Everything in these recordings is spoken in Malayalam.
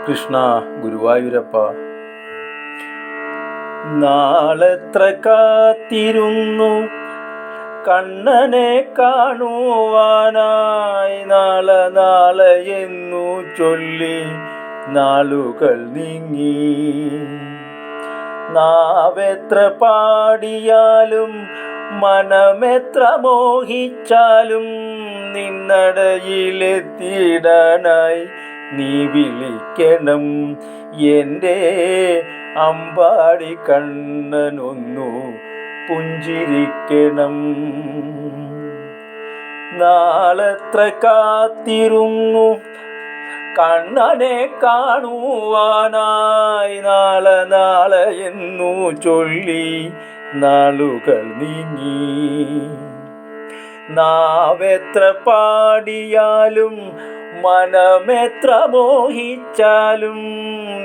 കൃഷ്ണ ഗുരുവായൂരപ്പ. നാളെത്ര കാത്തിരുന്നു കണ്ണനെ കാണുവാനായി, നാളെ നാളെ എന്നു ചൊല്ലി നാളുകൾ നീങ്ങി. നാവെത്ര പാടിയാലും മനമെത്ര മോഹിച്ചാലും നിന്നടയിലെത്തിയിടാനായി നീ വിളിക്കണം. എൻ്റെ അമ്പാടി കണ്ണനൊന്നു പുഞ്ചിരിക്കണം. നാളെത്ര കാത്തിരുന്നു കണ്ണനെ കാണുവാനായി, നാളെ നാളെ എന്നു ചൊല്ലി നാളുകൾ നീങ്ങി. നാവെത്ര പാടിയാലും മനമെത്ര മോഹിച്ചാലും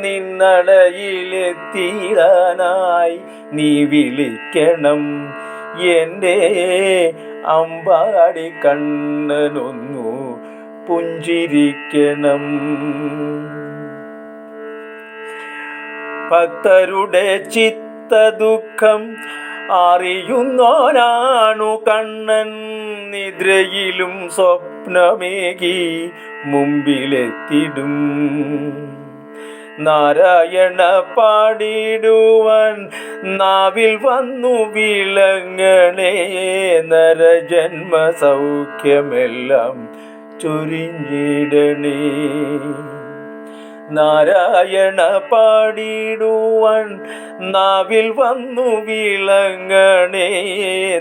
നിന്നടയിലെത്തിയിടാനായി നീ വിളിക്കണം. എൻ്റെ അമ്പാടി കണ്ണനൊന്നു പുഞ്ചിരിക്കണം. ഭക്തരുടെ ചിത്തദുഃഖം അറിയുന്നോനാണു കണ്ണൻ, നിദ്രയിലും സ്വപ്നമേകി മുമ്പിലെത്തിടും. നാരായണ പാടിടുവാൻ നാവിൽ വന്നു വിളങ്ങണേ, നരജന്മ സൗഖ്യമെല്ലാം ചൊരിഞ്ഞിടണേ. നാരായണ പാടിടുവാൻ നാവിൽ വന്നു വിളങ്ങണേ,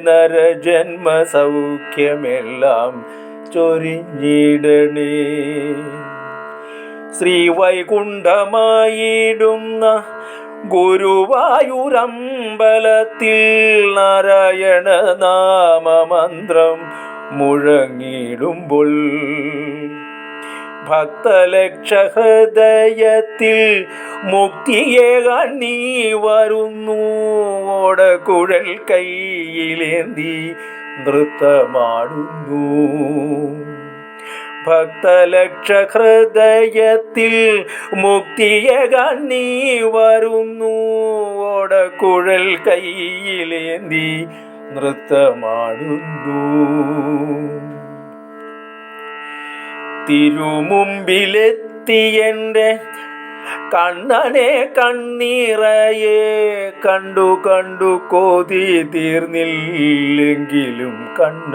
നരജന്മ സൗഖ്യമെല്ലാം ചൊരിഞ്ഞിടണേ. ശ്രീവൈകുണ്ഠമായിടുന്ന ഗുരുവായൂരമ്പലത്തിൽ നാരായണ നാമമന്ത്രം മുഴങ്ങിടുമ്പോൾ, ഭക്തലക്ഷ ഹൃദയത്തിൽ മുക്തിയേകാൻ നീ വരുന്നു. ഓടക്കുഴൽ കയ്യിലേന്തി നൃത്തമാടുന്നു. ഭക്തലക്ഷ ഹൃദയത്തിൽ മുക്തിയേകാൻ നീ വരുന്നു. ഓടക്കുഴൽ കയ്യിലേന്തി നൃത്തമാടുന്നു. തിരുമുമ്പിലെത്തിയെൻ്റെ കണ്ണനെ കണ്ണീറയെ കണ്ടു കണ്ടു കൊതി തീർന്നില്ലെങ്കിലും കണ്ണ,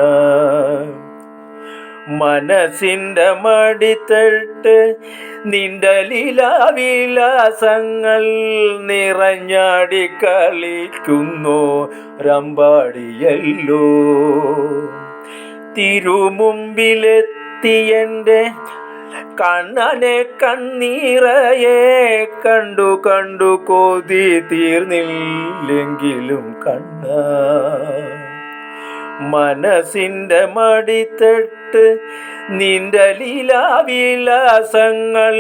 മനസ്സിൻ്റെ മടിത്തട്ട് നിന്റെ ലീലാവിലാസങ്ങൾ നിറഞ്ഞാടി കളിക്കുന്നു രമ്പാടിയല്ലോ. തിരുമുമ്പിലെത്തിയെൻ്റെ കണ്ണനെ കണ്ണീറയെ കണ്ടു കണ്ടു കൊതി തീർന്നില്ലെങ്കിലും കണ്ണ, മനസ്സിൻ്റെ മടിത്തട്ട് നിന്റെ ലീലാവിലാസങ്ങൾ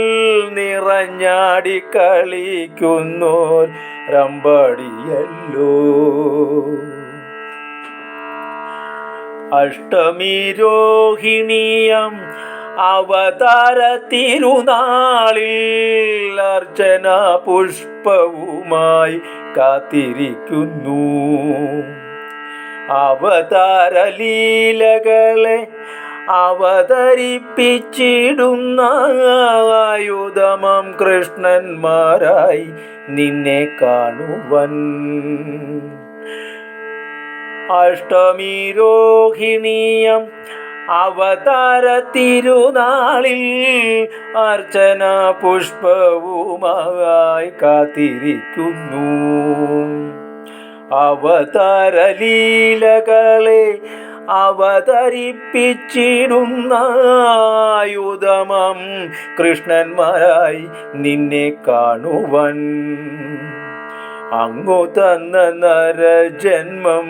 നിറഞ്ഞാടി കളിക്കുന്നു രമ്പാടിയല്ലോ. അഷ്ടമി രോഹിണിയം അവതാര തിരുനാളിൽ അർച്ചന പുഷ്പവുമായി കാത്തിരിക്കുന്നു. അവതാര ലീലകളെ അവതരിപ്പിച്ചിടുന്ന ആയുധമം കൃഷ്ണന്മാരായി നിന്നെ കാണുവൻ. അഷ്ടമി രോഹിണിയം അവതാര തിരുനാളിൽ അർച്ചന പുഷ്പവുമായി കാത്തിരിക്കുന്നു. അവതാര ലീലകളെ അവതരിപ്പിച്ചിടുന്ന ആയുധമം കൃഷ്ണന്മാരായി നിന്നെ കാണുവൻ. അങ്ങു തന്ന നരജന്മം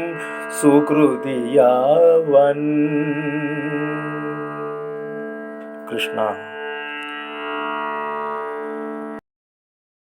സുകൃതിയാവൻ. കൃഷ്ണ.